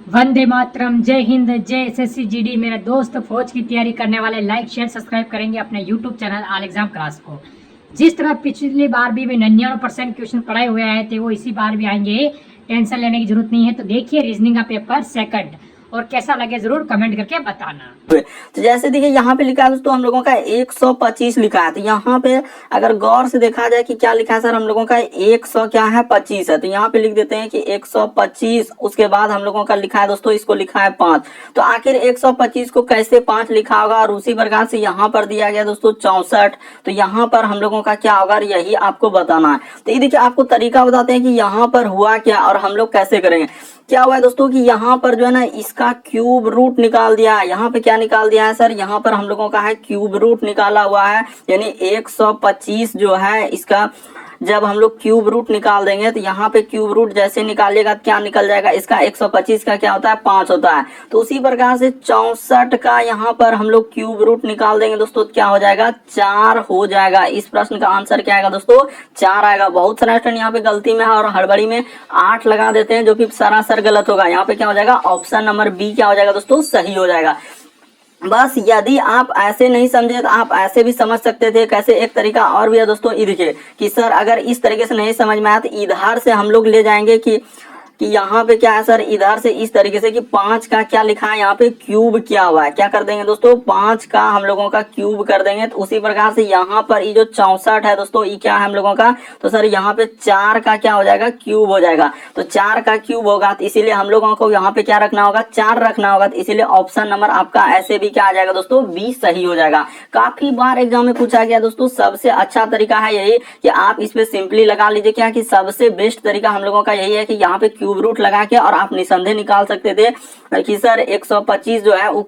वंदे मातरम, जय हिंद, जय SSC GD. मेरे दोस्त फौज की तैयारी करने वाले लाइक शेयर सब्सक्राइब करेंगे अपने YouTube channel all exam class को। जिस तरह पिछली बार भी 99% क्वेश्चन पढ़ाए हुए आए थे वो इसी बार भी आएंगे, टेंशन लेने की जरूरत नहीं है। तो देखिए रीजनिंग का पेपर सेकंड, और कैसा लगे जरूर कमेंट करके बताना। तो जैसे देखिए यहाँ पे लिखा है दोस्तों हम लोगों का 125 लिखा है। तो यहाँ पे अगर गौर से देखा जाए कि क्या लिखा है सर, हम लोगों का 100 क्या है 25 है। तो यहाँ पे लिख देते हैं कि 125। उसके बाद हम लोगों का लिखा है दोस्तों, इसको लिखा है 5। तो आखिर 125 को कैसे 5 लिखा होगा। और उसी प्रकार से यहाँ पर दिया गया दोस्तों 64। तो यहाँ पर हम लोगों का क्या होगा, यही आपको बताना है। तो ये देखिए आपको तरीका बताते हैं कि यहाँ पर हुआ क्या और हम लोग कैसे करेंगे। क्या हुआ है दोस्तों कि यहाँ पर जो है ना इसका क्यूब रूट निकाल दिया है। यहाँ पे क्या निकाल दिया है सर, यहाँ पर हम लोगों का है क्यूब रूट निकाला हुआ है। यानी 125 जो है इसका जब हम लोग क्यूब रूट निकाल देंगे तो यहाँ पे क्यूब रूट जैसे निकालिएगा तो क्या निकल जाएगा, इसका 125 का क्या होता है 5 होता है। तो उसी प्रकार से 64 का यहाँ पर हम लोग क्यूब रूट निकाल देंगे दोस्तों, क्या हो जाएगा 4 हो जाएगा। इस प्रश्न का आंसर क्या आएगा दोस्तों, 4 आएगा। बहुत सारा स्टूडेंट यहाँ पे गलती में और हड़बड़ी में 8 लगा देते हैं, जो कि सरासर गलत होगा। यहाँ पे क्या हो जाएगा, ऑप्शन नंबर बी क्या हो जाएगा दोस्तों, सही हो जाएगा। बस यदि आप ऐसे नहीं समझे तो आप ऐसे भी समझ सकते थे। कैसे, एक तरीका और भी है दोस्तों, ये देखिए कि सर अगर इस तरीके से नहीं समझ में आया तो इधर से हम लोग ले जाएंगे कि यहाँ पे क्या है सर, इधर से इस तरीके से कि 5 का क्या लिखा है यहाँ पे क्यूब किया हुआ है। क्या कर देंगे दोस्तों, 5 का हम लोगों का क्यूब कर देंगे। तो उसी प्रकार से यहाँ पर ये जो 64 है दोस्तों, ये क्या है हम लोगों का, तो सर यहाँ पे 4 का क्या हो जाएगा, क्यूब हो जाएगा। तो 4 का क्यूब होगा तो इसीलिए हम लोगों को यहाँ पे क्या रखना होगा, 4 रखना होगा। तो इसीलिए ऑप्शन नंबर आपका ऐसे भी क्या आ जाएगा दोस्तों, बी सही हो जाएगा। काफी बार एग्जाम में पूछा गया दोस्तों। सबसे अच्छा तरीका है यही कि आप इस पे सिंपली लगा लीजिए। क्या कि सबसे बेस्ट तरीका हम लोगों का यही है कि यहाँ पे क्यूब रूट लगा के और आप निसंदेह निकाल सकते थे कि सर 125 जो है वो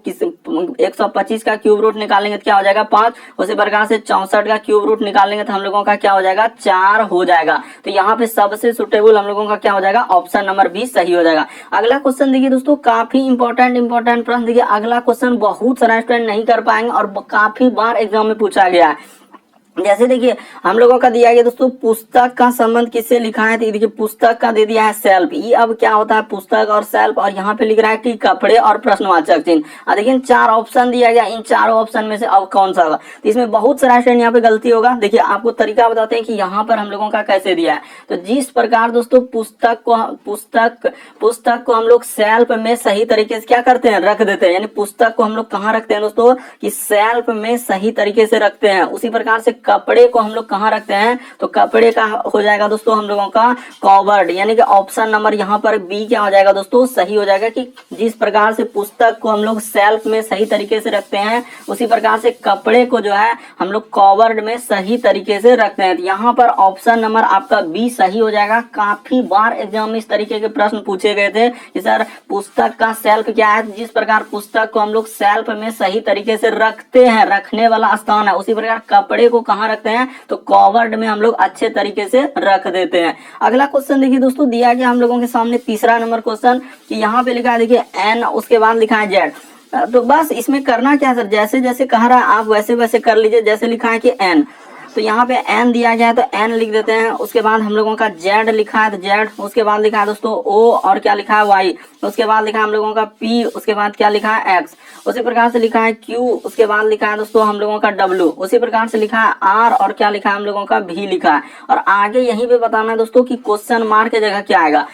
125 का क्यूब रूट निकालेंगे तो क्या हो जाएगा 5। उसी प्रकार से 64 का क्यूब रूट निकालेंगे तो हम लोगों का क्या हो जाएगा, 4 हो जाएगा। तो यहाँ पे सबसे सुटेबल हम लोगों का क्या हो जाएगा, ऑप्शन नंबर बी सही हो जाएगा। अगला क्वेश्चन देखिए दोस्तों, काफी इंपॉर्टेंट प्रश्न देखिए। अगला क्वेश्चन बहुत सारा स्टूडेंट नहीं कर पाएंगे और काफी बार एग्जाम में पूछा गया है। जैसे देखिए हम लोगों का दिया गया दोस्तों, पुस्तक का संबंध किससे लिखा है। तो देखिए पुस्तक का दे दिया है सेल्फ। ये अब क्या होता है, पुस्तक और सेल्फ, और यहाँ पे लिख रहा है कि कपड़े और प्रश्नवाचक चिन्ह। देखिए 4 ऑप्शन दिया गया, इन चारों ऑप्शन में से अब कौन सा होगा। तो इसमें बहुत सारा स्टूडेंट यहाँ पे गलती होगा। देखिए आपको तरीका बताते हैं कि यहाँ पर हम लोगों का कैसे दिया है। तो जिस प्रकार दोस्तों पुस्तक को हम लोग सेल्फ में सही तरीके से क्या करते हैं, रख देते हैं। यानी पुस्तक को हम लोग कहाँ रखते हैं दोस्तों, कि सेल्फ में सही तरीके से रखते हैं। उसी प्रकार से कपड़े को हम लोग कहाँ रखते हैं, तो कपड़े का हो जाएगा दोस्तों हम लोगों का कवर्ड। यानी कि ऑप्शन नंबर यहाँ पर बी क्या हो जाएगा दोस्तों, सही हो जाएगा। कि जिस प्रकार से पुस्तक को हम लोग सेल्फ में सही तरीके से रखते हैं, उसी प्रकार से कपड़े को जो है हम लोग कवर्ड में सही तरीके से रखते हैं। यहाँ पर ऑप्शन नंबर आपका बी सही हो जाएगा। काफी बार एग्जाम में इस तरीके के प्रश्न पूछे गए थे कि सर पुस्तक का सेल्फ क्या है। जिस प्रकार पुस्तक को हम लोग सेल्फ में सही तरीके से रखते हैं, रखने वाला स्थान है, उसी प्रकार कपड़े को कहाँ रखते हैं, तो कवर्ड में हम लोग अच्छे तरीके से रख देते हैं। अगला क्वेश्चन देखिए दोस्तों, दिया गया हम लोगों के सामने तीसरा नंबर क्वेश्चन कि यहाँ पे लिखा है देखिए एन, उसके बाद लिखा है जेड। तो बस इसमें करना क्या है सर, जैसे जैसे कह रहा है आप वैसे वैसे कर लीजिए। जैसे लिखा है कि एन, तो यहाँ पे एन दिया गया है तो एन लिख देते हैं। उसके बाद हम लोगों का जेड लिखा है तो जेड। उसके बाद लिखा है दोस्तों ओ, और क्या लिखा है वाई। उसके बाद लिखा है हम लोगों का पी। उसके बाद क्या लिखा है एक्स। उसी प्रकार से लिखा है क्यू। उसके बाद लिखा है दोस्तों हम लोगों का डब्ल्यू। उसी प्रकार से लिखा है आर, और क्या लिखा है हम लोगों का भी लिखा है। और आगे यहीं पे बताना है दोस्तों कि क्वेश्चन मार्क की जगह क्या आएगा।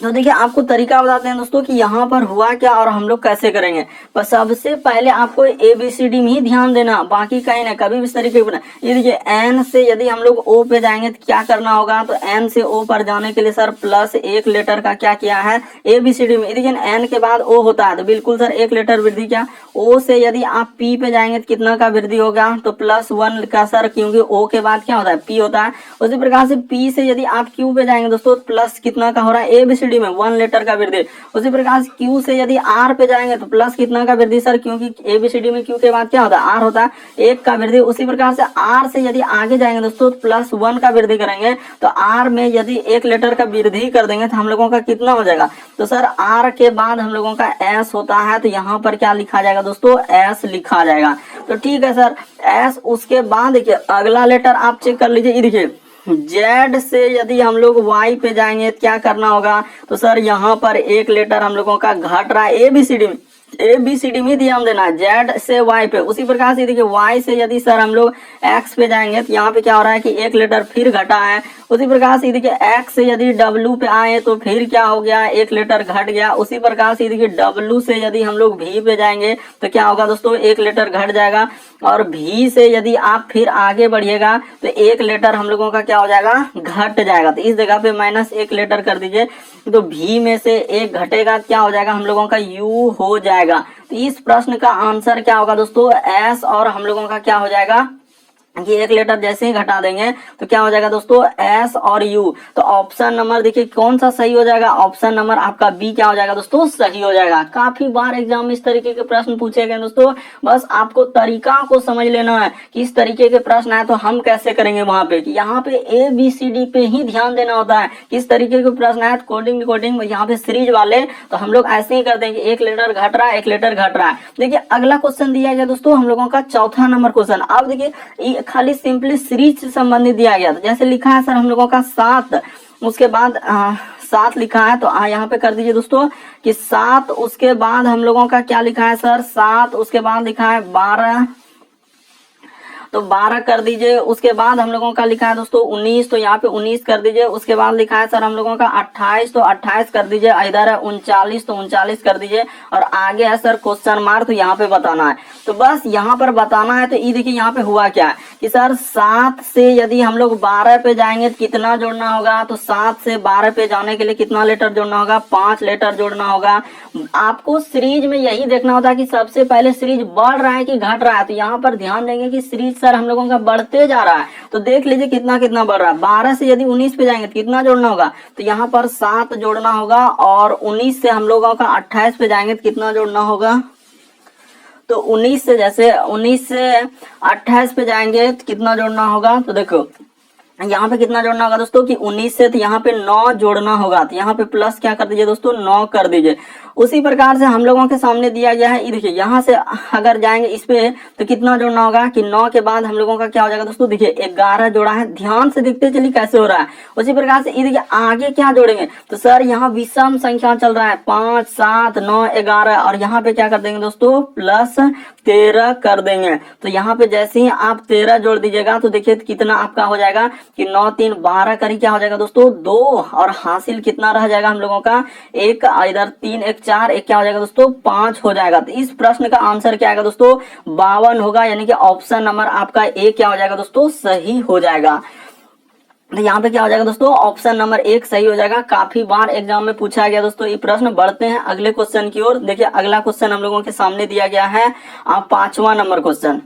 तो देखिए आपको तरीका बताते हैं दोस्तों कि यहाँ पर हुआ क्या और हम लोग कैसे करेंगे। पर सबसे पहले आपको ABCD में ही ध्यान देना, बाकी कहीं ना कभी भी इस तरीके बना। ये देखिए एन से यदि हम लोग ओ पे जाएंगे तो क्या करना होगा, तो एन से ओ पर जाने के लिए सर प्लस एक लेटर का क्या किया है ABCD में। देखिए एन के बाद ओ होता है तो बिल्कुल सर एक लेटर वृद्धि। क्या ओ से यदि आप पी पे जाएंगे तो कितना का वृद्धि होगा, तो +1 का सर, क्योंकि ओ के बाद क्या होता है पी होता है। उसी प्रकार से पी से यदि आप क्यू पे जाएंगे दोस्तों, प्लस कितना का हो रहा है ABCD में 1 लेटर का वृद्धि। उसी प्रकार से क्यू से यदि आर पे जाएंगे तो प्लस कितना का वृद्धि सर, क्योंकि ABCD में क्यू के बाद क्या होता है आर होता है, 1 का वृद्धि। उसी प्रकार से आर से यदि आगे जाएंगे दोस्तों +1 का वृद्धि करेंगे, तो आर में यदि 1 लेटर का वृद्धि कर देंगे तो हम लोगों का कितना हो जाएगा, तो सर आर के बाद हम लोगों का एस होता है। तो यहाँ पर क्या लिखा जाएगा दोस्तों, एस लिखा जाएगा। तो ठीक है सर एस। उसके बाद देखिए अगला लेटर आप चेक कर लीजिए। देखिए जेड से यदि हम लोग वाई पे जाएंगे तो क्या करना होगा, तो सर यहाँ पर एक लेटर हम लोगों का घट रहा है एबीसीडी में ध्यान देना है, जेड से वाई पे। उसी प्रकार से देखिए वाई से यदि सर हम लोग एक्स पे जाएंगे तो यहाँ पे क्या हो रहा है कि एक लेटर फिर घटा है। उसी प्रकार से देखिए एक्स से यदि डब्लू पे आए तो फिर क्या हो गया, एक लेटर घट गया। उसी प्रकार से देखिए डब्लू से यदि हम लोग भी पे जाएंगे तो क्या होगा दोस्तों, एक लेटर घट जाएगा। और भी से यदि आप फिर आगे बढ़िएगा तो एक लेटर हम लोगों का क्या हो जाएगा, घट जाएगा। तो इस जगह पे माइनस एक लेटर कर दीजिए, तो भी में से एक घटेगा, क्या हो जाएगा हम लोगों का यू हो जाएगा। तो इस प्रश्न का आंसर क्या होगा दोस्तों, एस, और हम लोगों का क्या हो जाएगा कि एक लेटर जैसे ही घटा देंगे तो क्या हो जाएगा दोस्तों, एस और यू। तो ऑप्शन नंबर देखिए कौन सा सही हो जाएगा, ऑप्शन नंबर आपका बी क्या हो जाएगा दोस्तों, सही हो जाएगा। काफी बार एग्जाम में इस तरीके के प्रश्न पूछे गए दोस्तों, बस आपको तरीका को समझ लेना है कि इस तरीके के प्रश्न आए तो हम कैसे करेंगे। वहां पे कि यहाँ पे ए बी सी डी पे ही ध्यान देना होता है। किस तरीके के प्रश्न आए कोडिंग यहाँ पे सीरीज वाले, तो हम लोग ऐसे ही करते हैं कि एक लेटर घट रहा है, एक लेटर घट रहा है। देखिए अगला क्वेश्चन दिया गया दोस्तों हम लोगों का चौथा नंबर क्वेश्चन। अब देखिए खाली सिंपली सीरीज से संबंधित दिया गया था। जैसे लिखा है सर हम लोगों का 7, उसके बाद 7 लिखा है, तो यहाँ पे कर दीजिए दोस्तों कि 7, उसके बाद हम लोगों का क्या लिखा है सर 7, उसके बाद लिखा है 12, तो 12 कर दीजिए। उसके बाद हम लोगों का लिखा है दोस्तों 19, तो यहाँ पे 19 कर दीजिए। उसके बाद लिखा है सर हम लोगों का 28, तो 28 कर दीजिए। इधर है 39, तो 39 कर दीजिए। और आगे है सर क्वेश्चन मार्क, तो यहाँ पे बताना है। तो बस यहाँ पर बताना है। तो ये देखिए यहाँ पे हुआ क्या है कि सर 7 से यदि हम लोग 12 पे जाएंगे तो कितना जोड़ना होगा, तो 7 से 12 पे जाने के लिए कितना लेटर जोड़ना होगा, 5 लेटर जोड़ना होगा। आपको सीरीज में यही देखना होता है कि सबसे पहले सीरीज बढ़ रहा है कि घट रहा है। तो यहाँ पर ध्यान देंगे कि सीरीज सर हम लोगों का बढ़ते जा रहा है, तो देख लीजिए कितना कितना बढ़ रहा है। 12 से यदि 19 पे जाएंगे तो कितना जोड़ना होगा, तो यहाँ पर 7 जोड़ना होगा। और 19 से हम लोगों का 28 पे जाएंगे तो कितना जोड़ना होगा, तो 19 से 28 पे जाएंगे तो कितना जोड़ना होगा, तो देखो यहाँ पे कितना जोड़ना होगा दोस्तों कि 19 से, तो यहाँ पे 9 जोड़ना होगा। तो यहाँ पे प्लस क्या कर दीजिए दोस्तों, 9 कर दीजिए। उसी प्रकार से हम लोगों के सामने दिया गया है, ये देखिए यहाँ से अगर जाएंगे इस पे तो कितना जोड़ना होगा कि 9 के बाद हम लोगों का क्या हो जाएगा दोस्तों, देखिए 11 जोड़ा है। ध्यान से देखते चलिए कैसे हो रहा है। उसी प्रकार से ये देखिए आगे क्या जोड़ेंगे, तो सर यहाँ विषम संख्या चल रहा है 5, 7, 9, 11, और यहाँ पे क्या कर देंगे दोस्तों प्लस 13 कर देंगे। तो यहाँ पे जैसे ही आप 13 जोड़ दीजिएगा तो देखिए कितना आपका हो जाएगा कि 9, 3, 12 करी क्या हो जाएगा दोस्तों 2, और हासिल कितना रह जाएगा हम लोगों का 1, इधर 3, 1, 4, 1 क्या हो जाएगा दोस्तों 5 हो जाएगा। तो इस प्रश्न का आंसर क्या आएगा दोस्तों 52 होगा, यानी कि ऑप्शन नंबर आपका ए क्या हो जाएगा दोस्तों सही हो जाएगा। तो यहाँ पे क्या हो जाएगा दोस्तों ऑप्शन नंबर 1 सही हो जाएगा। काफी बार एग्जाम में पूछा गया दोस्तों ये प्रश्न। बढ़ते हैं अगले क्वेश्चन की ओर। देखिए अगला क्वेश्चन हम लोगों के सामने दिया गया है 5वां नंबर क्वेश्चन।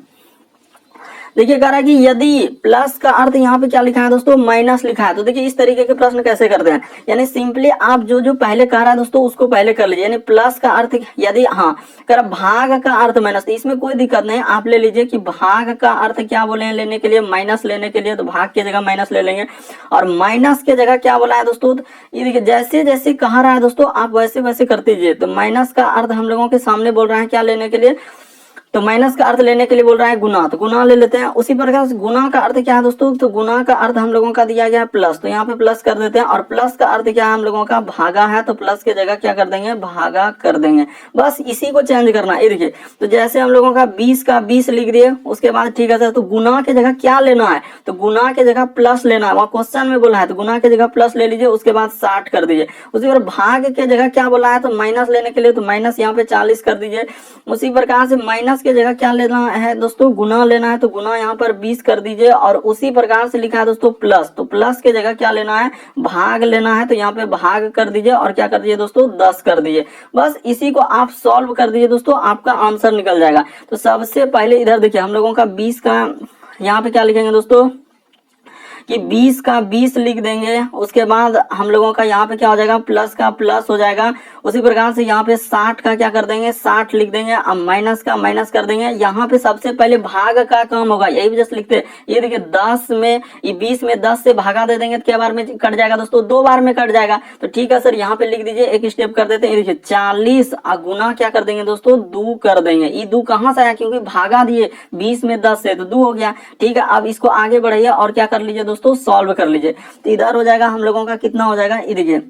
देखिए कह रहा है कि यदि प्लस का अर्थ यहाँ पे क्या लिखा है दोस्तों माइनस लिखा है। तो देखिए इस तरीके के प्रश्न कैसे करते हैं, यानी सिंपली आप जो पहले कह रहा है दोस्तों उसको पहले कर लीजिए। यानी प्लस का अर्थ यदि कर भाग का अर्थ माइनस, तो इसमें कोई दिक्कत नहीं। आप ले लीजिए कि भाग का अर्थ क्या बोले हैं लेने के लिए, माइनस लेने के लिए, तो भाग की जगह माइनस ले लेंगे। और माइनस की जगह क्या बोला है दोस्तों, ये देखिए जैसे जैसे कह रहा है दोस्तों आप वैसे वैसे कर दीजिए। तो माइनस का अर्थ हम लोगों के सामने बोल रहा है क्या लेने के लिए, तो माइनस का अर्थ लेने के लिए बोल रहा है गुना, तो गुना ले लेते हैं। उसी प्रकार से गुना का अर्थ क्या है दोस्तों, तो गुना का अर्थ हम लोगों का दिया गया है प्लस, तो यहाँ पे प्लस कर देते हैं। और प्लस का अर्थ क्या है हम लोगों का भागा है, तो प्लस की जगह क्या कर देंगे भागा कर देंगे। बस इसी को चेंज करना है। ये देखिए तो जैसे हम लोगों का 20 का 20 लिख दिए, उसके बाद ठीक है सर तो गुना की जगह क्या लेना है, तो गुना की जगह प्लस लेना है। वहाँ क्वेश्चन में बोला है तो गुना की जगह प्लस ले लीजिए, उसके बाद 60 कर दीजिए। उसी पर भाग की जगह क्या बोला है, तो माइनस लेने के लिए तो माइनस यहाँ पे 40 कर दीजिए। उसी प्रकार से माइनस की जगह क्या लेना है दोस्तों गुना लेना है, तो गुना यहाँ पर 20 कर दीजिए। और उसी प्रकार से लिखा है दोस्तों प्लस, तो प्लस की जगह क्या लेना है भाग लेना है, तो यहाँ पे भाग कर दीजिए और क्या कर दीजिए दोस्तों 10 कर दीजिए। बस इसी को आप सॉल्व कर दीजिए दोस्तों, आपका आंसर निकल जाएगा। तो सबसे पहले इधर देखिए हम लोगों का 20 का यहाँ पे क्या लिखेंगे दोस्तों कि 20 का 20 लिख देंगे। उसके बाद हम लोगों का यहाँ पे क्या हो जाएगा प्लस का प्लस हो जाएगा। उसी प्रकार से यहाँ पे 60 का क्या कर देंगे 60 लिख देंगे। अब माइनस का माइनस कर देंगे। यहाँ पे सबसे पहले भाग का काम होगा, यही वजह से लिखते हैं। ये देखिए 10 में 20 में 10 से भागा दे देंगे तो क्या बार में कट जाएगा दोस्तों 2 बार में कट जाएगा। तो ठीक है सर यहाँ पे लिख दीजिए, एक स्टेप कर देते हैं। देखिए 40 गुना क्या कर देंगे दोस्तों 2 कर देंगे। ये 2 कहाँ से आया, क्योंकि भागा दिए 20 में 10 से तो 2 हो गया। ठीक है अब इसको आगे बढ़ाइए और क्या कर लीजिए दोस्तों सॉल्व कर लीजिए। तो इधर हो जाएगा हम लोगों का कितना हो जाएगा, ये देखिए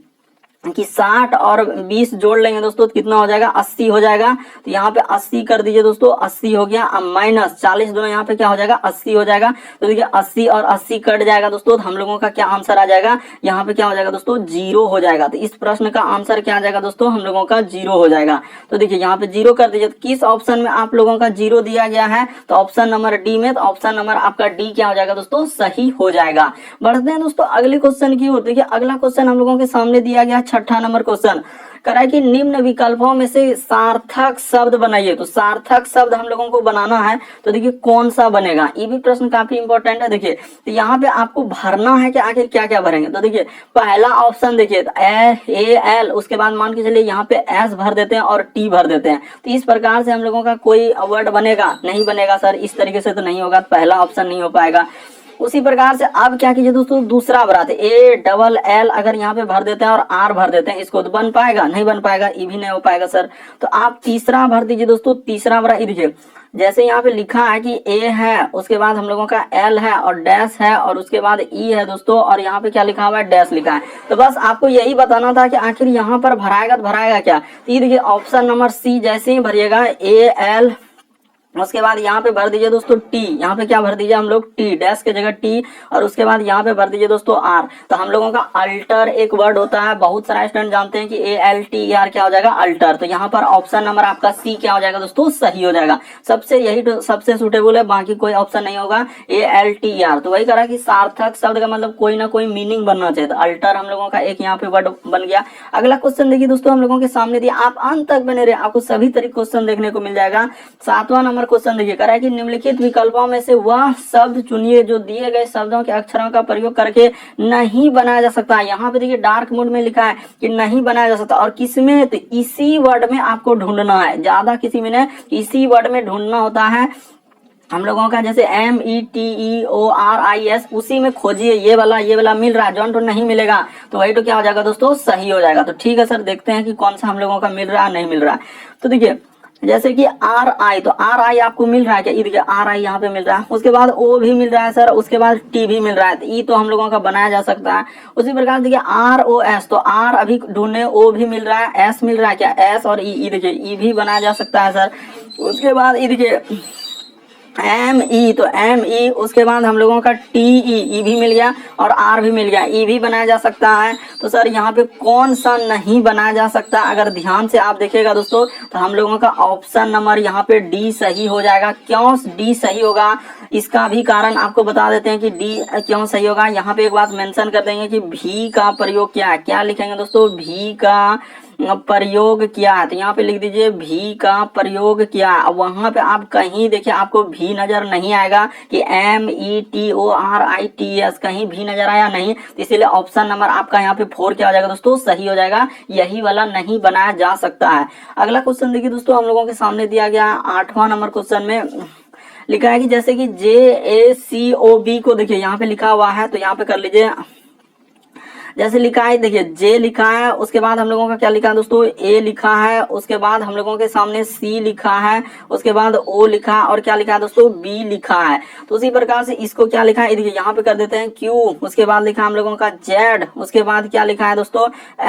कि 60 और 20 जोड़ लेंगे दोस्तों तो कितना हो जाएगा, 80 हो जाएगा। तो यहाँ पे 80 कर दीजिए दोस्तों, 80 हो गया। अब माइनस 40 दोनों यहाँ पे क्या हो जाएगा, 80 हो जाएगा। तो देखिए 80 और 80 कट जाएगा दोस्तों, तो हम लोगों का क्या आंसर आ जाएगा, यहाँ पे क्या हो जाएगा दोस्तों, 0 हो जाएगा। तो इस प्रश्न का आंसर क्या आ जाएगा दोस्तों, हम लोगों का 0 हो जाएगा। तो देखिए यहाँ पे 0 कर दीजिए। तो किस ऑप्शन में आप लोगों का 0 दिया गया है, तो ऑप्शन नंबर डी में। तो ऑप्शन नंबर आपका डी क्या हो जाएगा दोस्तों, सही हो जाएगा। बढ़ते हैं दोस्तों अगले क्वेश्चन की ओर। देखिए अगला क्वेश्चन हम लोगों के सामने दिया गया 6ठा नंबर क्वेश्चन करा है कि निम्न विकल्पों में से सार्थक शब्द बनाइए। तो सार्थक शब्द हम लोगों को बनाना है, तो देखिए कौन सा बनेगा, ये भी प्रश्न काफी इंपॉर्टेंट है। देखिए तो यहाँ पे आपको भरना है कि आखिर क्या क्या भरेंगे। तो देखिए पहला ऑप्शन देखिए ए एल, उसके बाद मान के चलिए यहाँ पे एस भर देते हैं और टी भर देते हैं। तो इस प्रकार से हम लोगों का कोई वर्ड बनेगा, नहीं बनेगा सर, इस तरीके से तो नहीं होगा, पहला ऑप्शन नहीं हो पाएगा। उसी प्रकार से अब क्या कीजिए दोस्तों, दूसरा भराते ए डबल एल अगर यहाँ पे भर देते हैं और आर भर देते हैं, इसको तो बन पाएगा, नहीं बन पाएगा, ये भी नहीं हो पाएगा सर। तो आप तीसरा भर दीजिए दोस्तों, तीसरा भरा, देखिए जैसे यहाँ पे लिखा है कि ए है, उसके बाद हम लोगों का एल है और डैश है और उसके बाद ई है दोस्तों, और यहाँ पे क्या लिखा हुआ है, डैश लिखा है। तो बस आपको यही बताना था कि आखिर यहाँ पर भराएगा तो भराएगा क्या। तो ये देखिए ऑप्शन नंबर सी जैसे ही भरिएगा ए एल, उसके बाद यहाँ पे भर दीजिए दोस्तों टी, यहाँ पे क्या भर दीजिए हम लोग, टी डैश के जगह टी, और उसके बाद यहाँ पे भर दीजिए दोस्तों आर। तो हम लोगों का अल्टर एक वर्ड होता है, बहुत सारे स्टूडेंट जानते हैं कि ALTER क्या हो जाएगा, अल्टर। तो यहाँ पर ऑप्शन नंबर आपका सी क्या हो जाएगा दोस्तों, सही हो जाएगा। सबसे यही सबसे सुटेबल है, बाकी कोई ऑप्शन नहीं होगा ALTER। तो वही करा कि सार्थक शब्द का मतलब कोई ना कोई मीनिंग बनना चाहिए। तो अल्टर हम लोगों का एक यहाँ पे वर्ड बन गया। अगला क्वेश्चन देखिए दोस्तों हम लोगों के सामने दिया, आप अंत तक बने रहे, आपको सभी तरीके क्वेश्चन देखने को मिल जाएगा। 7वां नंबर क्वेश्चन देखिए करा है कि निम्नलिखित विकल्पों में से वह शब्द चुनिए जो दिए गए शब्दों के अक्षरों का प्रयोग करके नहीं बनाया जा सकता है। यहाँ पे देखिए डार्क मोड में लिखा है कि नहीं बनाया जा सकता, और किसमें, तो इसी वर्ड में आपको ढूंढना है, ज्यादा किसी में नहीं, इसी वर्ड में ढूंढना होता है हम लोगों का। जैसे METEORIS, उसी में खोजिए, ये वाला मिल रहा है, जॉन तो नहीं मिलेगा, तो वही तो क्या हो जाएगा दोस्तों, सही हो जाएगा। तो ठीक है सर, देखते हैं कि कौन सा हम लोगों का मिल रहा है, नहीं मिल रहा है। तो देखिए जैसे कि RI, तो RI आपको मिल रहा है क्या, ये देखिए RI यहाँ पे मिल रहा है, उसके बाद O भी मिल रहा है सर, उसके बाद T भी मिल रहा है, तो E तो हम लोगों का बनाया जा सकता है। उसी प्रकार देखिए ROS, तो R अभी ढूंढने, O भी मिल रहा है, S मिल रहा है क्या, S और E देखिए E भी बनाया जा सकता है सर। उसके बाद ये देखिए ME, तो ME, उसके बाद हम लोगों का TE, E भी मिल गया और R भी मिल गया, E भी बनाया जा सकता है। तो सर यहाँ पे कौन सा नहीं बनाया जा सकता, अगर ध्यान से आप देखिएगा दोस्तों, तो हम लोगों का ऑप्शन नंबर यहाँ पे D सही हो जाएगा। क्यों D सही होगा, इसका भी कारण आपको बता देते हैं कि D क्यों सही होगा। यहाँ पे एक बात मेंशन कर देंगे कि भी का प्रयोग क्या है, क्या लिखेंगे दोस्तों, भी का प्रयोग किया है। तो यहाँ पे लिख दीजिए भी का प्रयोग किया। अब वहां पे आप कहीं देखिए आपको भी नजर नहीं आएगा कि METORITS, कहीं भी नजर आया नहीं, तो इसीलिए ऑप्शन नंबर आपका यहाँ पे 4 क्या हो जाएगा दोस्तों, सही हो जाएगा। यही वाला नहीं बनाया जा सकता है। अगला क्वेश्चन देखिए दोस्तों हम लोगों के सामने दिया गया 8वां नंबर क्वेश्चन में लिखा है कि जैसे कि JACOB को देखिए यहाँ पे लिखा हुआ है, तो यहाँ पे कर लीजिए जैसे लिखा है, देखिए J लिखा है, उसके बाद हम लोगों का क्या लिखा है दोस्तों, A लिखा है, उसके बाद हम लोगों के सामने C लिखा है, उसके बाद O लिखा है, और क्या लिखा है दोस्तों, B लिखा है। तो उसी प्रकार से इसको क्या लिखा है, देखिए यहाँ पे कर देते हैं Q, उसके बाद लिखा है हम लोगों का Z, उसके बाद क्या लिखा है दोस्तों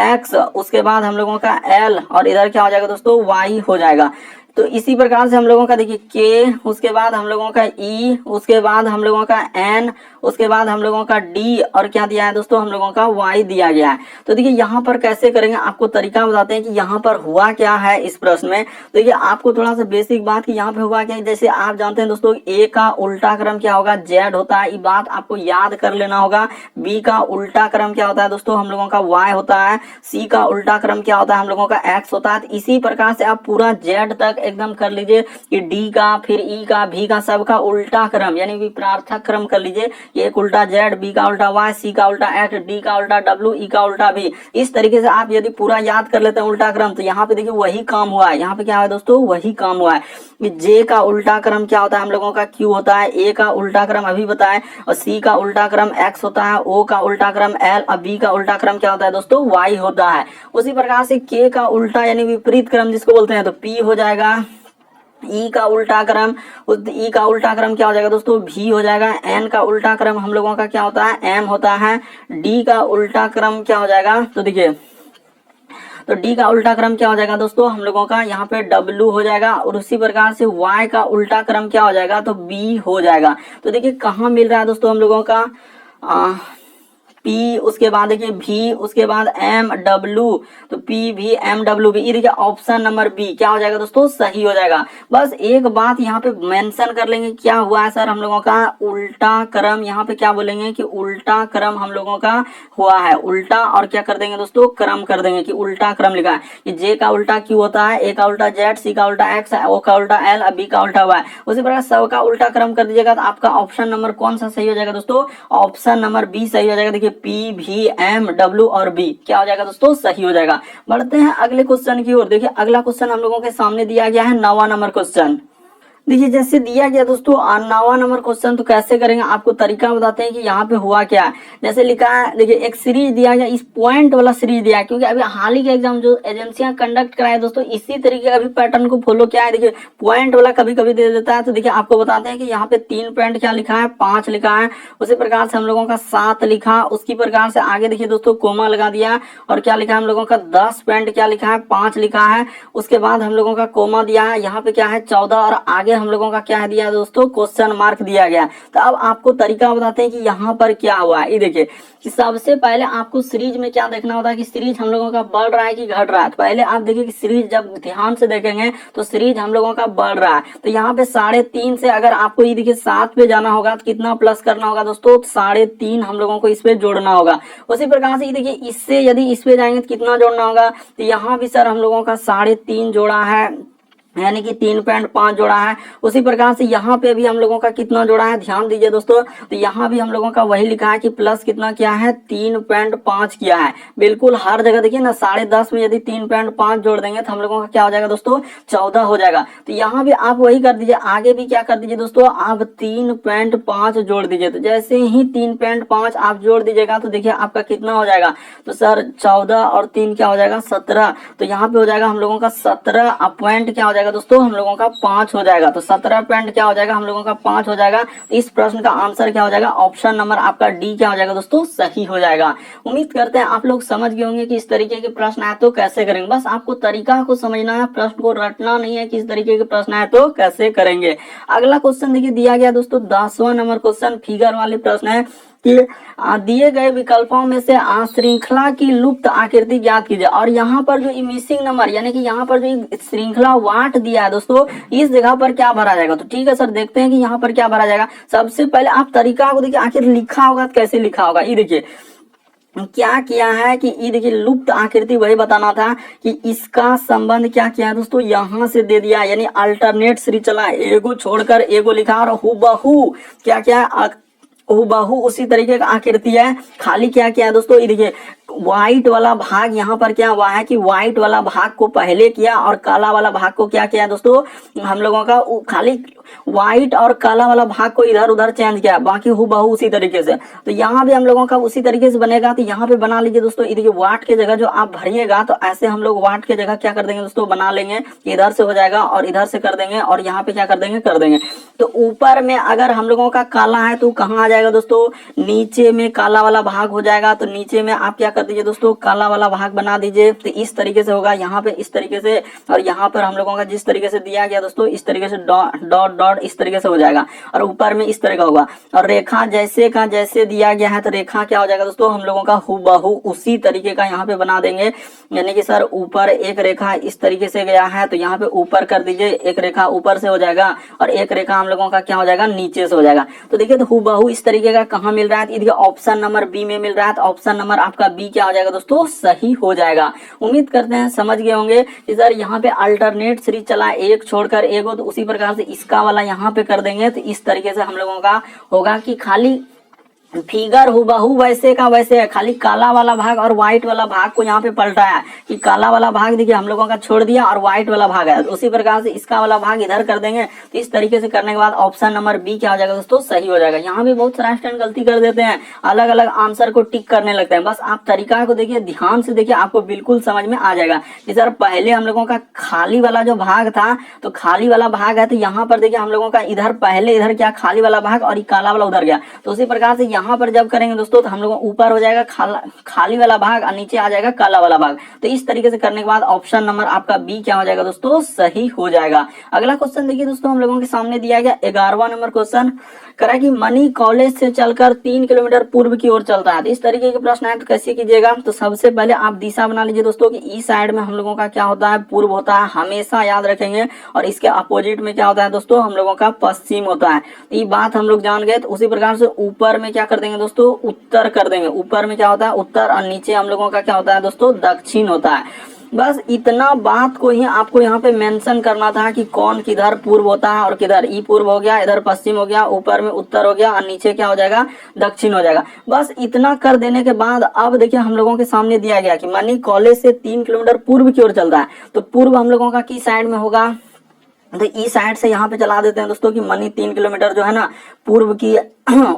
X, उसके बाद हम लोगों का L, और इधर क्या हो जाएगा दोस्तों, Y हो जाएगा। तो इसी प्रकार से हम लोगों का देखिए K, उसके बाद हम लोगों का E, उसके बाद हम लोगों का N, उसके बाद हम लोगों का D, और क्या दिया है दोस्तों, हम लोगों का Y दिया गया है। तो देखिए यहाँ पर कैसे करेंगे, आपको तरीका बताते हैं कि यहाँ पर हुआ क्या है इस प्रश्न में। देखिए आपको थोड़ा सा बेसिक बात कि यहाँ पे हुआ क्या है, जैसे आप जानते हैं दोस्तों A का उल्टा क्रम क्या होगा, Z होता है, ये बात आपको याद कर लेना होगा। B का उल्टा क्रम क्या होता है दोस्तों, हम लोगों का Y होता है। C का उल्टा क्रम क्या होता है, हम लोगों का X होता है। इसी प्रकार से आप पूरा Z तक एकदम कर लीजिए कि D का, फिर E का, V का, सब का उल्टा क्रम यानी विपरीतार्थक क्रम कर लीजिए। एक उल्टा Z, B का उल्टा Y, C का उल्टा X, D का उल्टा W, E का उल्टा V। इस तरीके से आप यदि पूरा याद कर लेते हैं उल्टा क्रम, तो यहाँ पे देखिए वही काम हुआ है। यहाँ पे क्या है दोस्तों, वही काम हुआ है कि J का उल्टा क्रम क्या होता है, हम लोगों का Q होता है। A का उल्टा क्रम अभी बताए, और C का उल्टा क्रम X होता है। O का उल्टा क्रम L, और B का उल्टा क्रम क्या होता है दोस्तों, Y होता है। उसी प्रकार से K का उल्टा यानी विपरीत क्रम जिसको बोलते हैं, तो P हो जाएगा। ई का उल्टा क्रम, उस ई का उल्टा क्रम क्या हो जाएगा दोस्तों, भी हो जाएगा। एन का उल्टा क्रम हम लोगों का क्या होता है, एम होता है। डी का उल्टा क्रम क्या हो जाएगा, तो देखिए तो डी का उल्टा क्रम क्या हो जाएगा दोस्तों हम लोगों का, यहाँ पे डब्लू हो जाएगा। और उसी प्रकार से वाई का उल्टा क्रम क्या हो जाएगा, तो बी हो जाएगा। तो देखिए कहाँ मिल रहा है दोस्तों हम लोगों का पी, उसके बाद देखिए भी, उसके बाद एम डब्ल्यू, तो पी भी एम डब्ल्यू भी, ये देखिए ऑप्शन नंबर बी क्या हो जाएगा दोस्तों, सही हो जाएगा। बस एक बात यहाँ पे मेंशन कर लेंगे, क्या हुआ है सर हम लोगों का उल्टा क्रम, यहाँ पे क्या बोलेंगे कि उल्टा क्रम हम लोगों का हुआ है, उल्टा और क्या कर देंगे दोस्तों, क्रम कर देंगे कि उल्टा क्रम लिखा है कि जे का उल्टा क्यू होता है, ए का उल्टा जेड, सी का उल्टा एक्स, ओ का उल्टा एल, बी का उल्टा वाई। उसी प्रकार सब का उल्टा क्रम कर दीजिएगा तो आपका ऑप्शन नंबर कौन सा सही हो जाएगा दोस्तों, ऑप्शन नंबर बी सही हो जाएगा। देखिए पी भी एम डब्ल्यू और बी क्या हो जाएगा दोस्तों, सही हो जाएगा। बढ़ते हैं अगले क्वेश्चन की ओर। देखिए अगला क्वेश्चन हम लोगों के सामने दिया गया है 9वां नंबर क्वेश्चन। देखिए जैसे दिया गया दोस्तों 9वां नंबर क्वेश्चन, तो कैसे करेंगे आपको तरीका बताते हैं कि यहाँ पे हुआ क्या है। जैसे लिखा है, देखिए एक सीरीज दिया गया, इस पॉइंट वाला सीरीज दिया है, क्योंकि अभी हाल ही के एग्जाम जो एजेंसियां कंडक्ट कराए दोस्तों इसी तरीके का भी पैटर्न को फॉलो किया है। देखिए पॉइंट वाला कभी कभी दे देता है, तो देखिए आपको बताते हैं कि यहाँ पे 3 पॉइंट क्या लिखा है, 5 लिखा है। उसी प्रकार से हम लोगों का 7 लिखा, उसकी प्रकार से आगे देखिए दोस्तों कोमा लगा दिया, और क्या लिखा है हम लोगों का 10 पॉइंट क्या लिखा है, 5 लिखा है। उसके बाद हम लोगों का कोमा दिया है, यहाँ पे क्या है 14, और आगे हम लोगों का क्या है दिया दोस्तों, क्वेश्चन मार्क दिया गया। तो अब आपको तरीका बताते हैं कि यहाँ पर क्या हुआ है। ये देखिए कि सबसे पहले आपको सीरीज में क्या देखना होता है कि सीरीज हम लोगों का बढ़ रहा है कि घट रहा है। तो पहले आप देखिए कि सीरीज जब ध्यान से देखेंगे तो सीरीज हम लोगों का बढ़ रहा है। तो यहाँ पे 3.5 से अगर आपको ये देखिए 7 पे जाना होगा तो कितना प्लस करना होगा दोस्तों, 3.5 हम लोगों को इस पे जोड़ना होगा। उसी प्रकार से ये देखिए इससे यदि इस पे जाएंगे तो कितना जोड़ना होगा, तो यहाँ भी सर हम लोगों का 3.5 जोड़ा है, यानी कि 3.5 जोड़ा है। उसी प्रकार से यहाँ पे भी हम लोगों का कितना जोड़ा है, ध्यान दीजिए दोस्तों, तो यहाँ भी हम लोगों का वही लिखा है कि प्लस कितना किया है, 3.5 किया है। बिल्कुल हर जगह देखिए ना 10.5 में यदि 3.5 जोड़ देंगे तो हम लोगों का क्या हो जाएगा दोस्तों, 14 हो जाएगा। तो यहाँ भी आप वही कर दीजिए, आगे भी क्या कर दीजिए दोस्तों, आप 3.5 जोड़ दीजिए। तो जैसे ही 3.5 आप जोड़ दीजिएगा तो देखिए आपका कितना हो जाएगा, तो सर 14 और 3 क्या हो जाएगा, 17। तो यहाँ पे हो जाएगा हम लोगों का 17 पॉइंट क्या हो जाएगा दोस्तों, हम लोगों का 5 हो जाएगा। तो 17 पॉइंट क्या हो जाएगा, हम लोगों का 5 हो जाएगा। तो इस प्रश्न का आंसर क्या हो जाएगा, ऑप्शन नंबर आपका डी क्या हो जाएगा दोस्तों, सही हो जाएगा। उम्मीद करते हैं आप लोग समझ गए होंगे कि इस तरीके के प्रश्न आए तो कैसे करेंगे। बस आपको तरीका को समझना है, प्रश्न को रटना नहीं है कि इस तरीके के प्रश्न आए तो कैसे करेंगे। अगला क्वेश्चन देखिए दिया गया दोस्तों 10वां नंबर क्वेश्चन, फिगर वाले प्रश्न है कि दिए गए विकल्पों में से श्रृंखला की लुप्त आकृति ज्ञात कीजिए। और यहाँ पर जो मिसिंग नंबर यानी कि यहाँ पर जो श्रृंखला वाट दिया है दोस्तों, इस जगह पर क्या भरा जाएगा। तो ठीक है सर, देखते हैं कि यहाँ पर क्या भरा जाएगा। सबसे पहले आप तरीका को देखिए, आखिर लिखा होगा तो कैसे लिखा होगा। ये देखिए क्या किया है कि ये देखिए लुप्त आकृति वही बताना था कि इसका संबंध क्या किया है दोस्तों, यहाँ से दे दिया, यानी अल्टरनेट श्रृंखला, एगो छोड़कर एगो लिखा, और हुबहू क्या क्या हुबहू उसी तरीके का आकृति है। खाली क्या किया है दोस्तों, ये देखिए व्हाइट वाला भाग यहाँ पर क्या हुआ है कि व्हाइट वाला भाग को पहले किया और काला वाला भाग को क्या किया दोस्तों, हम लोगों का खाली व्हाइट और काला वाला भाग को इधर उधर चेंज किया, बाकी हुबहू उसी तरीके से। तो यहाँ भी हम लोगों का उसी तरीके से बनेगा। तो यहाँ पे बना लीजिए दोस्तों, ये देखिए वाट के जगह जो आप भरिएगा तो ऐसे हम लोग वाट के जगह क्या कर देंगे दोस्तों, बना लेंगे, इधर से हो जाएगा और इधर से कर देंगे, और यहाँ पे क्या कर देंगे। तो ऊपर में अगर हम लोगों का काला है तो कहाँ आ जाएगा दोस्तों, नीचे में काला वाला भाग हो जाएगा। तो नीचे में आप क्या कर दीजिए दोस्तों, काला वाला भाग बना दीजिए। तो इस तरीके से होगा, यहाँ पे इस तरीके से, और यहाँ पर हम लोगों का जिस तरीके से दिया गया दोस्तों इस तरीके से डॉट डॉट इस तरीके से हो जाएगा, और ऊपर में इस तरह का होगा। और रेखा जैसे का जैसे दिया गया है तो रेखा क्या हो जाएगा दोस्तों, हम लोगों का हुबहू उसी तरीके का यहाँ पे बना देंगे। यानी कि सर ऊपर एक रेखा इस तरीके से गया है तो यहाँ पे ऊपर कर दीजिए, एक रेखा ऊपर से हो जाएगा और एक रेखा हम लोगों का क्या हो जाएगा, नीचे से हो जाएगा। तो देखिए तो हुबहू इस तरीके का कहाँ मिल रहा है, देखिए ऑप्शन नंबर बी में मिल रहा है। तो ऑप्शन नंबर आपका बी क्या हो जाएगा दोस्तों, सही हो जाएगा। उम्मीद करते हैं समझ गए होंगे कि सर यहाँ पे अल्टरनेट सीरीज चला, एक छोड़कर एक हो, तो उसी प्रकार से इसका वाला यहाँ पे कर देंगे। तो इस तरीके से हम लोगों का होगा कि खाली फिगर हुबहू वैसे का वैसे है, खाली काला वाला भाग और व्हाइट वाला भाग को यहाँ पे पलटाया कि काला वाला भाग देखिए हम लोगों का छोड़ दिया और व्हाइट वाला भाग है, तो उसी प्रकार से इसका वाला भाग इधर कर देंगे। तो इस तरीके से करने के बाद ऑप्शन नंबर बी क्या हो जाएगा दोस्तों, सही हो जाएगा। यहाँ भी बहुत सारा स्टूडेंट गलती कर देते हैं, अलग अलग आंसर को टिक करने लगते हैं। बस आप तरीका को देखिए, ध्यान से देखिए, आपको बिल्कुल समझ में आ जाएगा कि सर पहले हम लोगों का खाली वाला जो भाग था, तो खाली वाला भाग है, तो यहाँ पर देखिए हम लोगों का इधर पहले इधर क्या खाली वाला भाग और ये काला वाला उधर गया। तो उसी प्रकार से यहाँ पर जब करेंगे दोस्तों, तो हम लोगों ऊपर हो जाएगा खाली वाला भाग और नीचे आ जाएगा काला वाला भाग। तो इस तरीके से करने के बाद ऑप्शन नंबर आपका बी क्या हो जाएगा दोस्तों, सही हो जाएगा। अगला क्वेश्चन देखिए दोस्तों, हम लोगों के सामने दिया गया 11वां नंबर क्वेश्चन, करा कि मनी कॉलेज से चलकर 3 किलोमीटर पूर्व की ओर चलता है। तो इस तरीके के प्रश्न है, तो कैसे कीजिएगा, तो सबसे पहले आप दिशा बना लीजिए दोस्तों कि इस साइड में हम लोगों का क्या होता है, पूर्व होता है, हमेशा याद रखेंगे। और इसके अपोजिट में क्या होता है दोस्तों, हम लोगों का पश्चिम होता है। तो ये बात हम लोग जान गए। तो उसी प्रकार से ऊपर में क्या कर देंगे दोस्तों, उत्तर कर देंगे। ऊपर में क्या होता है, उत्तर, और नीचे हम लोगों का क्या होता है दोस्तों, दक्षिण होता है। बस इतना बात को ही आपको यहाँ पे मेंशन करना था कि कौन किधर पूर्व होता है और किधर, ई पूर्व हो गया, इधर पश्चिम हो गया, ऊपर में उत्तर हो गया और नीचे क्या हो जाएगा, दक्षिण हो जाएगा। बस इतना कर देने के बाद अब देखिए हम लोगों के सामने दिया गया कि मनी कॉलेज से 3 किलोमीटर पूर्व की ओर चल रहा है। तो पूर्व हम लोगों का किस साइड में होगा, तो इस साइड से यहाँ पे चला देते हैं दोस्तों कि मनी 3 किलोमीटर जो है ना पूर्व की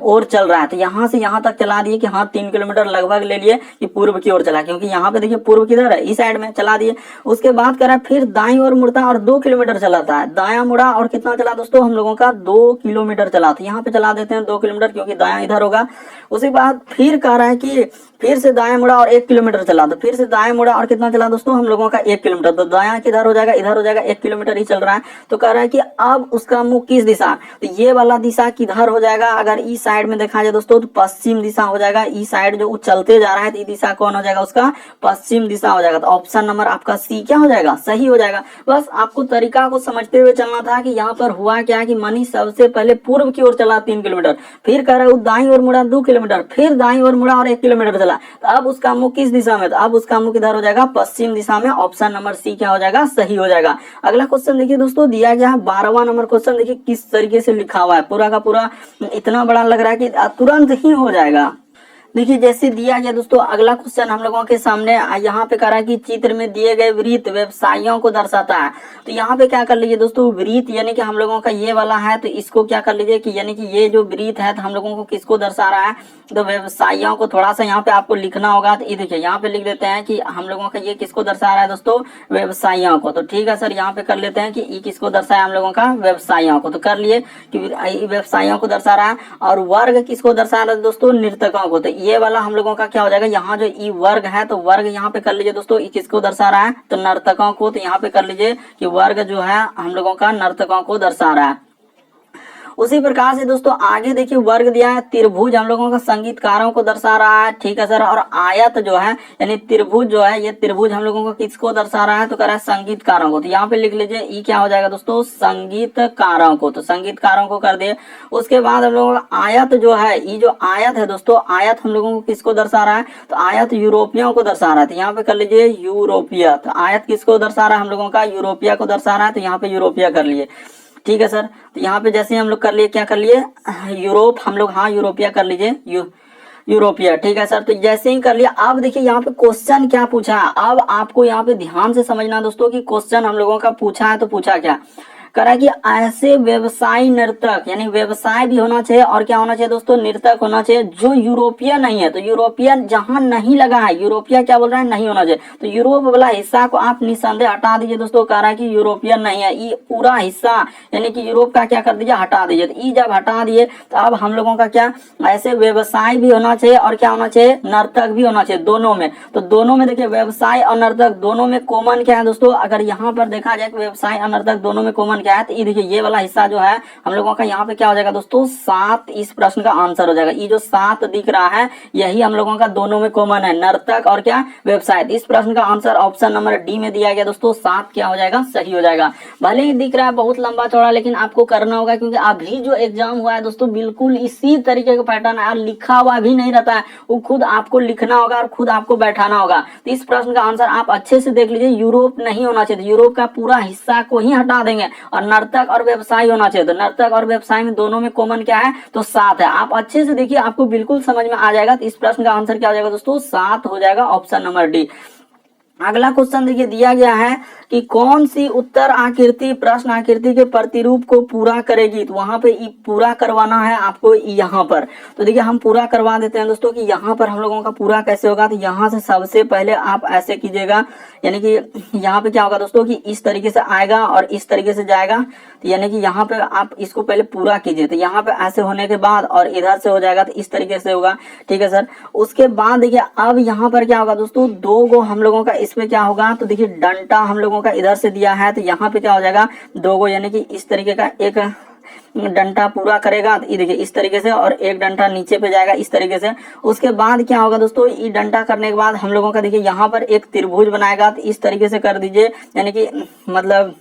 ओर चल रहा है। तो यहाँ से यहाँ तक चला दिए कि हाँ 3 किलोमीटर लगभग ले लिए कि पूर्व की ओर चला, क्योंकि यहाँ पे देखिए पूर्व किधर है, इस साइड में चला दिए। उसके बाद करा फिर दाईं ओर मुड़ता और 2 किलोमीटर चलाता है। दायां मुड़ा और कितना चला दोस्तों, हम लोगों का 2 किलोमीटर चला। तो यहाँ पे चला देते हैं 2 किलोमीटर, क्योंकि दायां इधर होगा। उसके बाद फिर कह रहा है कि फिर से दाएं मुड़ा और 1 किलोमीटर चला। तो फिर से दाएं मुड़ा और कितना चला दोस्तों, हम लोगों का 1 किलोमीटर। तो दायां किधर हो जाएगा, इधर हो जाएगा, 1 किलोमीटर ही चल रहा है। तो कह रहा है कि अब उसका मुख किस दिशा, तो ये वाला दिशा किधर हो जाएगा, अगर इस साइड में देखा जाए दोस्तों तो पश्चिम दिशा हो जाएगा। इस साइड जो चलते जा रहा है, तो ये दिशा कौन हो जाएगा, उसका पश्चिम दिशा हो जाएगा। तो ऑप्शन नंबर आपका सी क्या हो जाएगा, सही हो जाएगा। बस आपको तरीका को समझते हुए चलना था कि यहाँ पर हुआ क्या कि मनी सबसे पहले पूर्व की ओर चला 3 किलोमीटर, फिर कह रहा है दाईं ओर मुड़ा 2 किलोमीटर, फिर दाईं ओर मुड़ा और 1 किलोमीटर चला। तो अब उसका मुख किस दिशा में, तो अब उसका मुख इधर हो जाएगा, पश्चिम दिशा में। ऑप्शन नंबर सी क्या हो जाएगा, सही हो जाएगा। अगला क्वेश्चन देखिए दोस्तों, दिया गया है 12वां नंबर क्वेश्चन। देखिए किस तरीके से लिखा हुआ है, पूरा का पूरा इतना बड़ा लग रहा है कि तुरंत ही हो जाएगा। देखिए जैसे दिया गया दोस्तों, अगला क्वेश्चन हम लोगों के सामने यहाँ पे करा कि चित्र में दिए गए वृत्त व्यवसायियों को दर्शाता है। तो यहाँ पे क्या कर लीजिए दोस्तों, वृत्त यानी कि हम लोगों का ये वाला है, तो इसको क्या कर लीजिए कि यानी कि ये जो वृत्त है तो हम लोगों को किसको दर्शा रहा है, तो व्यवसायियों को। थोड़ा सा यहाँ पे आपको लिखना होगा, तो ये देखिए यहाँ पे लिख देते हैं कि हम लोगों का ये किसको दर्शा रहा है दोस्तों, व्यवसायियों को। तो ठीक है सर, यहाँ पे कर लेते हैं कि ये किसको दर्शाया हम लोगों का, व्यवसायियों को। तो कर लिए कि व्यवसायियों को दर्शा रहा है। और वर्ग किसको दर्शा रहा है दोस्तों, नर्तकों को। तो ये वाला हम लोगों का क्या हो जाएगा, यहाँ जो ई वर्ग है, तो वर्ग यहाँ पे कर लीजिए दोस्तों, किसको दर्शा रहा है, तो नर्तकों को। तो यहाँ पे कर लीजिए कि वर्ग जो है हम लोगों का नर्तकों को दर्शा रहा है। उसी प्रकार से दोस्तों आगे देखिए वर्ग दिया है, त्रिभुज हम लोगों का संगीतकारों को दर्शा रहा है, ठीक है सर। और आयत जो है यानी त्रिभुज जो है, ये त्रिभुज हम लोगों को किसको दर्शा रहा है, तो कह रहा है संगीतकारों को। तो यहाँ पे लिख लीजिए ई क्या हो जाएगा दोस्तों, संगीतकारों को। तो संगीतकारों को कर दिए। उसके बाद हम लोगों का आयत जो है, ये जो आयत है दोस्तों, आयत हम लोगों को किसको दर्शा रहा है, तो आयत यूरोपियों को दर्शा रहा है। तो यहाँ पे कर लीजिए यूरोपीय। तो आयत किसको दर्शा रहा है, हम लोगों का यूरोपिया को दर्शा रहा है। तो यहाँ पे यूरोपिया कर लिए, ठीक है सर। तो यहाँ पे जैसे हम लोग कर लिए, क्या कर लिए, यूरोप हम लोग, हाँ यूरोपिया कर लीजिए, यूरोपिया, ठीक है सर। तो जैसे ही कर लिया, अब देखिए यहाँ पे क्वेश्चन क्या पूछा है। अब आपको यहाँ पे ध्यान से समझना दोस्तों कि क्वेश्चन हम लोगों का पूछा है, तो पूछा क्या करा कि ऐसे व्यवसायी नर्तक, यानी व्यवसाय भी होना चाहिए और क्या होना चाहिए दोस्तों, नर्तक होना चाहिए जो यूरोपियन नहीं है। तो यूरोपियन जहां नहीं लगा है, यूरोपिया क्या बोल रहा है, नहीं होना चाहिए। तो यूरोप वाला हिस्सा को आप निसंदेह हटा दीजिए दोस्तों। कह रहा है कि यूरोपियन नहीं है, ये पूरा हिस्सा यानी कि यूरोप का क्या कर दीजिए, हटा दीजिए। तो ये जब हटा दिए तो अब हम लोगों का क्या, ऐसे व्यवसाय भी होना चाहिए और क्या होना चाहिए, नर्तक भी होना चाहिए, दोनों में। तो दोनों में देखिए व्यवसाय और नर्तक दोनों में कॉमन क्या है दोस्तों, अगर यहाँ पर देखा जाए व्यवसाय और नर्तक दोनों में कॉमन क्या है, तो ये देखिए ये वाला हिस्सा जो है हम लोगों का यहाँ पे क्या हो जाएगा दोस्तों, 7। इस प्रश्न का आंसर हो जाएगा। ये जो 7 दिख रहा है यही हम लोगों का दोनों में कॉमन है, नर्तक और क्या, व्यवसाय। इस प्रश्न का आंसर ऑप्शन नंबर डी में दिया गया दोस्तों, 7 क्या हो जाएगा, सही हो जाएगा। भले ही दिख रहा है बहुत लंबा चौड़ा, लेकिन आपको करना होगा, क्योंकि अभी जो एग्जाम हुआ है दोस्तों बिल्कुल इसी तरीके का पैटर्न है, लिखा हुआ भी नहीं रहता है, वो खुद आपको लिखना होगा और खुद आपको बैठाना होगा। तो इस प्रश्न का आंसर आप अच्छे से देख लीजिए, यूरोप नहीं होना चाहिए, यूरोप का पूरा हिस्सा को ही हटा देंगे और नर्तक और व्यवसायी होना चाहिए। तो नर्तक और व्यवसाय में दोनों में कॉमन क्या है, तो 7 है। आप अच्छे से देखिए, आपको बिल्कुल समझ में आ जाएगा। तो इस प्रश्न का आंसर क्या हो जाएगा दोस्तों, 7 हो जाएगा, ऑप्शन नंबर डी। अगला क्वेश्चन देखिए दिया गया है कि कौन सी उत्तर आकृति प्रश्न आकृति के प्रतिरूप को पूरा करेगी। तो वहां पे पूरा करवाना है आपको यहाँ पर। तो देखिए हम पूरा करवा देते हैं दोस्तों कि यहाँ पर हम लोगों का पूरा कैसे होगा। तो यहाँ से सबसे पहले आप ऐसे कीजिएगा, यानी कि यहाँ पे क्या होगा दोस्तों कि इस तरीके से आएगा और इस तरीके से जाएगा। तो यानी कि यहाँ पे आप इसको पहले पूरा कीजिए। तो यहाँ पे ऐसे होने के बाद और इधर से हो जाएगा, तो इस तरीके से होगा। ठीक है सर। उसके बाद देखिए अब यहाँ पर क्या होगा दोस्तों, 2 गो हम लोगों का इसमें क्या होगा। तो देखिए डंटा हम लोगों का इधर से दिया है, तो यहाँ पे क्या हो जाएगा 2 गो, यानी कि इस तरीके का एक डंटा पूरा करेगा। तो ये देखिए इस तरीके से, और एक डंटा नीचे पे जाएगा इस तरीके से। उसके बाद क्या होगा दोस्तों, ये डंटा करने के बाद हम लोगों का देखिए यहाँ पर एक त्रिभुज बनाएगा। तो इस तरीके से कर दीजिए, यानी कि मतलब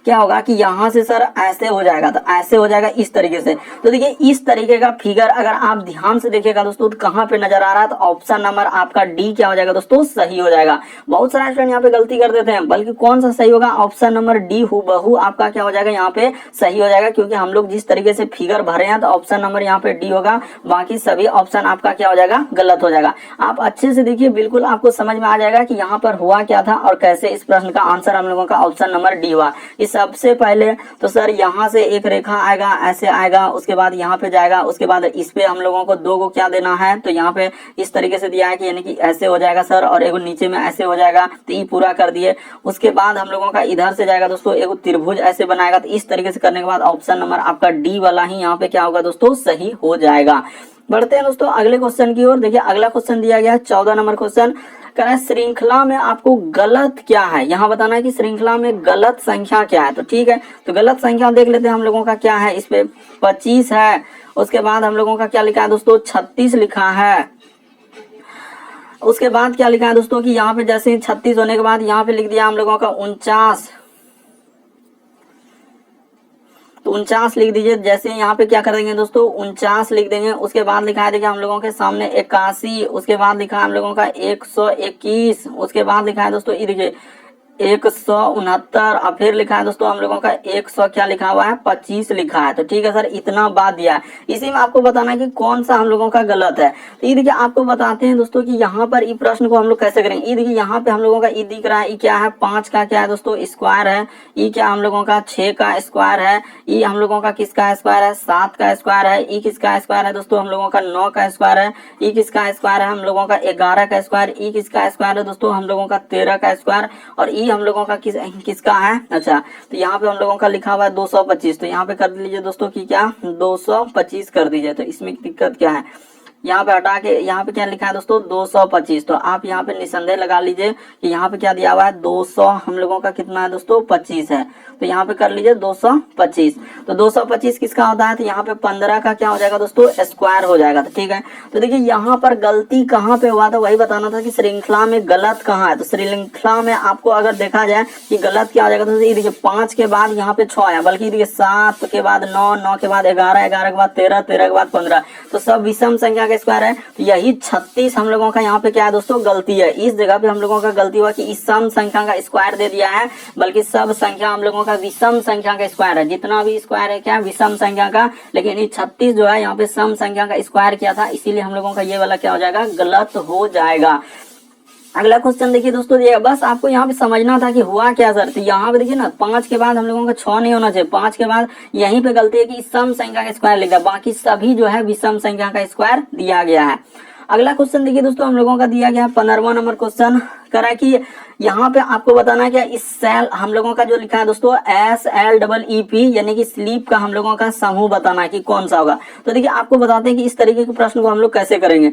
क्या होगा कि यहाँ से सर ऐसे हो जाएगा, तो ऐसे हो जाएगा इस तरीके से। तो देखिए इस तरीके का फिगर अगर आप ध्यान से देखिएगा दोस्तों, तो कहाँ पे नजर आ रहा है, तो ऑप्शन नंबर आपका डी क्या हो जाएगा दोस्तों, सही हो जाएगा। बहुत सारे स्टूडेंट यहाँ पे गलती कर देते हैं, बल्कि कौन सा सही होगा, ऑप्शन नंबर डी हूबहू आपका क्या हो जाएगा, यहाँ पे सही हो जाएगा। क्योंकि हम लोग जिस तरीके से फिगर भरे हैं, तो ऑप्शन नंबर यहाँ पे डी होगा, बाकी सभी ऑप्शन आपका क्या हो जाएगा, गलत हो जाएगा। आप अच्छे से देखिए, बिल्कुल आपको समझ में आ जाएगा कि यहाँ पर हुआ क्या था और कैसे इस प्रश्न का आंसर हम लोगों का ऑप्शन नंबर डी हुआ। इस सबसे पहले तो सर यहाँ से एक रेखा आएगा, ऐसे आएगा, उसके बाद यहाँ पे जाएगा, उसके बाद इस पे हम लोगों को 2 को क्या देना है, तो यहाँ पे इस तरीके से दिया है कि यानी कि ऐसे हो जाएगा सर, और एक नीचे में ऐसे हो जाएगा। तो ये पूरा कर दिए। उसके बाद हम लोगों का इधर से जाएगा दोस्तों, एक त्रिभुज ऐसे बनाएगा। तो इस तरीके से करने के बाद ऑप्शन नंबर आपका डी वाला ही यहाँ पे क्या होगा दोस्तों, सही हो जाएगा। बढ़ते हैं दोस्तों अगले क्वेश्चन की ओर। देखिए अगला क्वेश्चन दिया गया 14 नंबर क्वेश्चन, कह रहा है श्रृंखला में आपको गलत क्या है, यहाँ बताना है कि श्रृंखला में गलत संख्या क्या है। तो ठीक है, तो गलत संख्या देख लेते हैं हम लोगों का क्या है। इस पे 25 है। उसके बाद हम लोगों का क्या लिखा है दोस्तों, 36 लिखा है। उसके बाद क्या लिखा है दोस्तों कि यहाँ पे जैसे 36 होने के बाद यहाँ पे लिख दिया हम लोगों का 49, तो 49 लिख दीजिए। जैसे यहाँ पे क्या कर देंगे दोस्तों, 49 लिख देंगे। उसके बाद लिखा है देखिए हम लोगों के सामने 81, उसके बाद लिखा है हम लोगों का 121, उसके बाद लिखा है दोस्तों ये देखिए 169, और फिर लिखा है दोस्तों हम लोगों का 100 क्या लिखा हुआ है, 25 लिखा है। तो ठीक है सर, इतना बात दिया है। इसी में आपको बताना है कि कौन सा हम लोगों का गलत है। तो ये देखिए आपको बताते हैं दोस्तों कि यहाँ पर इस प्रश्न को हम लोग कैसे करेंगे। ये देखिए यहाँ पे हम लोगों का ये दिख रहा है, ये क्या है, 5 का क्या है दोस्तों, स्क्वायर है। ये क्या हम लोगों का 6 का स्क्वायर है। ये हम लोगों का किसका स्क्वायर है, 7 का स्क्वायर है। ये किसका स्क्वायर है दोस्तों, हम लोगों का 9 का स्क्वायर है। ये किसका स्क्वायर है, हम लोगों का 11 का स्क्वायर। ये किसका स्क्वायर है दोस्तों, हम लोगों का 13 का स्क्वायर। और ये हम लोगों का किसका है, अच्छा, तो यहाँ पे हम लोगों का लिखा हुआ है 225। तो यहाँ पे कर लीजिए दोस्तों कि क्या 225 कर दीजिए। तो इसमें दिक्कत क्या है, यहाँ पे हटा के यहाँ पे क्या लिखा है दोस्तों 225। तो आप यहाँ पे निसंदेह लगा लीजिए कि यहाँ पे क्या दिया हुआ है 200, हम लोगों का कितना है दोस्तों 25 है। तो यहाँ पे कर लीजिए 225। तो 225 किसका होता है, तो यहाँ पे 15 का क्या हो जाएगा दोस्तों, स्क्वायर हो जाएगा। तो ठीक है, तो देखिए यहाँ पर गलती कहाँ पे हुआ था, वही बताना था कि श्रृंखला में गलत कहाँ है। तो श्रृंखला में आपको अगर देखा जाए कि गलत क्या हो जाएगा, तो ये देखिए 5 के बाद यहाँ पे 6 आया, बल्कि देखिए 7 के बाद 9, 9 के बाद 11, 11 के बाद 13, 13 के बाद 15। तो सब विषम संख्या स्क्वायर है। तो यही 36 हम लोगों का यहाँ पे क्या है दोस्तों, गलती है। इस जगह पे हम लोगों का गलती हुआ कि इस सम संख्या का स्क्वायर दे दिया है, बल्कि सब संख्या हम लोगों का विषम संख्या का स्क्वायर है। जितना भी स्क्वायर है क्या विषम संख्या का, लेकिन ये 36 जो है यहाँ पे सम संख्या का स्क्वायर किया था, इसीलिए हम लोगों का ये वाला क्या हो जाएगा, गलत हो जाएगा। अगला क्वेश्चन देखिए दोस्तों, ये बस आपको यहाँ पे समझना था कि हुआ क्या सर। तो यहाँ पे देखिए ना 5 के बाद हम लोगों का 6 नहीं होना चाहिए, 5 के बाद यहीं पे गलती है कि सम संख्या का स्क्वायर लिखा, बाकी सभी जो है विषम संख्या का स्क्वायर दिया गया है। अगला क्वेश्चन देखिए दोस्तों, हम लोगों का दिया गया 15वां नंबर क्वेश्चन, करा कि यहाँ पे आपको बताना है कि इस सेल हम लोगों का जो लिखा है दोस्तों SLEEP, यानी कि स्लीप का हम लोगों का समूह बताना है कि कौन सा होगा। तो देखिए आपको बताते हैं कि इस तरीके के प्रश्न को हम लोग कैसे करेंगे।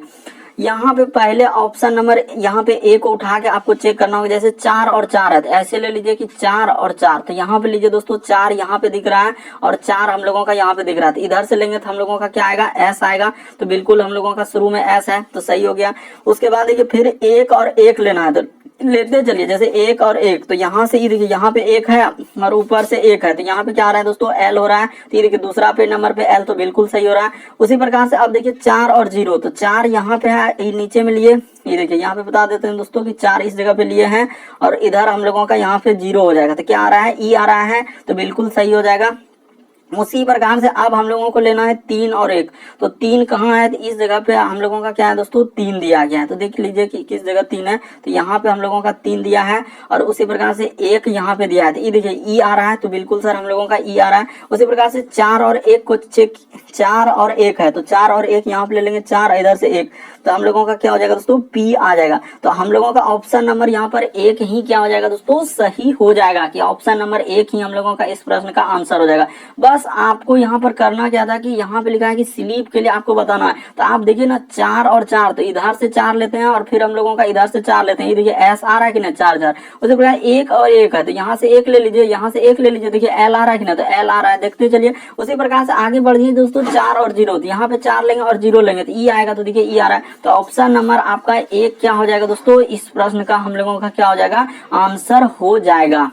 यहाँ पे पहले ऑप्शन नंबर यहाँ पे ए को उठा के आपको चेक करना होगा। जैसे 4 और 4 है, तो ऐसे ले लीजिए कि 4 और 4। तो यहाँ पे लीजिए दोस्तों 4 यहाँ पे दिख रहा है और 4 हम लोगों का यहाँ पे दिख रहा है। तो इधर से लेंगे तो हम लोगों का क्या आएगा, S आएगा। तो बिल्कुल हम लोगों का शुरू में S है, तो सही हो गया। उसके बाद देखिए फिर 1 और 1 लेना है, तो लेते चलिए। जैसे 1 और 1, तो यहाँ से ये देखिए यहाँ पे 1 है और ऊपर से 1 है, तो यहाँ पे क्या आ रहा है दोस्तों L हो रहा है। तो ये देखिए दूसरा पे नंबर पे L, तो बिल्कुल सही हो रहा है। उसी प्रकार से अब देखिए 4 और 0, तो 4 यहाँ पे है, ये नीचे में लिए, ये देखिए यहाँ पे बता देते हैं दोस्तों कि 4 इस जगह पे लिए हैं और इधर हम लोगों का यहाँ पे 0 हो जाएगा। तो क्या आ रहा है, ई आ रहा है, तो बिल्कुल सही हो जाएगा। उसी प्रकार से अब हम लोगों को लेना है 3 और 1। तो 3 कहाँ है, तो इस जगह पे हम लोगों का क्या है दोस्तों, 3 दिया गया है। तो देख लीजिए कि किस जगह 3 है, तो यहाँ पे हम लोगों का 3 दिया है और उसी प्रकार से 1 यहाँ पे दिया है। तो ये देखिए ई आ रहा है, तो बिल्कुल सर हम लोगों का ई आ रहा है। उसी प्रकार से 4 और 1 को चेक, 4 और 1 है, तो 4 और 1 यहाँ पे ले लेंगे, 4 इधर से 1, तो हम लोगों का क्या हो जाएगा दोस्तों, पी आ जाएगा। तो हम लोगों का ऑप्शन नंबर यहाँ पर 1 ही क्या हो जाएगा दोस्तों, सही हो जाएगा, कि ऑप्शन नंबर 1 ही हम लोगों का इस प्रश्न का आंसर हो जाएगा। बस आपको यहाँ पर करना क्या था कि यहाँ पे लिखा है कि स्लीप के लिए आपको बताना है। तो आप देखिए ना 4 और 4, तो इधर से 4 लेते हैं और फिर हम लोगों का इधर से 4 लेते हैं। ये देखिए एस आ रहा है कि ना, 4 4। उसी प्रकार 1 और 1 है, तो यहाँ से 1 ले लीजिए, यहाँ से 1 ले लीजिए, देखिए एल आ रहा है कि ना, तो एल आ रहा है, देखते चलिए। उसी प्रकार से आगे बढ़िए दोस्तों, 4 और 0, तो यहाँ पे 4 लेंगे और 0 लेंगे, तो ई आएगा, तो देखिए ई आ रहा है। तो ऑप्शन नंबर आपका 1 क्या हो जाएगा दोस्तों, इस प्रश्न का हम लोगों का क्या हो जाएगा, आंसर हो जाएगा।